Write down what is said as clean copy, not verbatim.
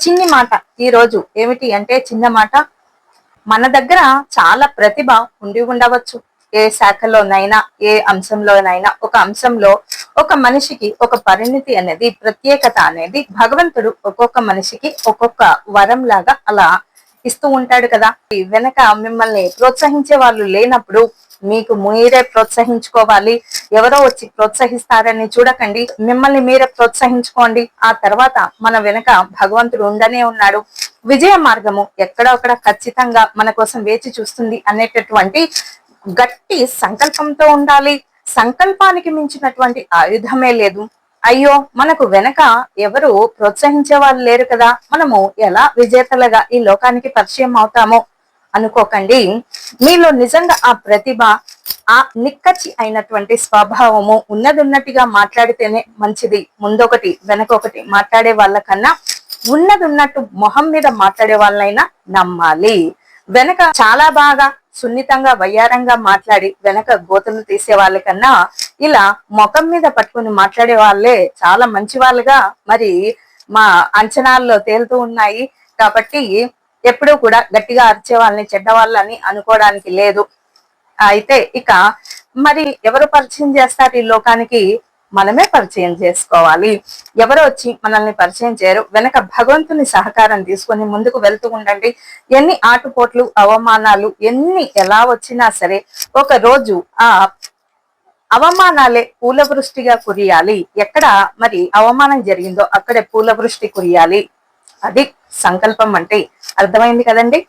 చిన్ని మాట ఈ రోజు ఏమిటి అంటే చిన్న మాట. మన దగ్గర చాలా ప్రతిభ ఉండి ఉండవచ్చు. ఏ శాఖలోనైనా ఏ అంశంలోనైనా ఒక అంశంలో ఒక మనిషికి ఒక పరిణితి అనేది ప్రత్యేకత అనేది భగవంతుడు ఒక్కొక్క మనిషికి ఒక్కొక్క వరం లాగా అలా ఇస్తూ ఉంటాడు కదా. వెనక మిమ్మల్ని ప్రోత్సహించే వాళ్ళు లేనప్పుడు మీకు మీరే ప్రోత్సహించుకోవాలి. ఎవరో వచ్చి ప్రోత్సహిస్తారని చూడకండి, మిమ్మల్ని మీరే ప్రోత్సహించుకోండి. ఆ తర్వాత మన వెనక భగవంతుడు ఉండనే ఉన్నాడు. విజయ మార్గము ఎక్కడొక్కడ ఖచ్చితంగా మన కోసం వేచి చూస్తుంది అనేటటువంటి గట్టి సంకల్పంతో ఉండాలి. సంకల్పానికి మించినటువంటి ఆయుధమే లేదు. అయ్యో మనకు వెనక ఎవరు ప్రోత్సహించే వాళ్ళు లేరు కదా, మనము ఎలా విజేతలుగా ఈ లోకానికి పరిచయం అవుతామో అనుకోకండి. మీలో నిజంగా ఆ ప్రతిభ, ఆ నిక్కచ్చి అయినటువంటి స్వభావము ఉన్నదిన్నట్టుగా మాట్లాడితేనే మంచిది. ముందొకటి వెనకొకటి మాట్లాడే వాళ్ళకన్నా ఉన్నది ఉన్నట్టు మొహం మీద మాట్లాడే వాళ్ళనైనా నమ్మాలి. వెనక చాలా బాగా సున్నితంగా వయ్యారంగా మాట్లాడి వెనక గోతులు తీసే వాళ్ళకన్నా ఇలా ముఖం మీద పట్టుకుని మాట్లాడే వాళ్ళే చాలా మంచి వాళ్ళుగా మరి మా అంచనాల్లో తేలుతూ ఉన్నాయి. కాబట్టి ఎప్పుడూ కూడా గట్టిగా అరిచే వాళ్ళని చెడ్డ వాళ్ళని అనుకోవడానికి లేదు. అయితే ఇక మరి ఎవరు పరిచయం చేస్తారు ఈ లోకానికి? మనమే పరిచయం చేసుకోవాలి. ఎవరు వచ్చి మనల్ని పరిచయం చేయరు. వెనక భగవంతుని సహకారం తీసుకొని ముందుకు వెళ్తూ ఉండండి. ఎన్ని ఆటుపోట్లు అవమానాలు ఎన్ని ఎలా వచ్చినా సరే ఒక రోజు ఆ అవమానాలే పూలవృష్టిగా కురియాలి. ఎక్కడ మరి అవమానం జరిగిందో అక్కడే పూలవృష్టి కురియాలి. అది సంకల్పం అంటే. అర్థమైంది కదండి.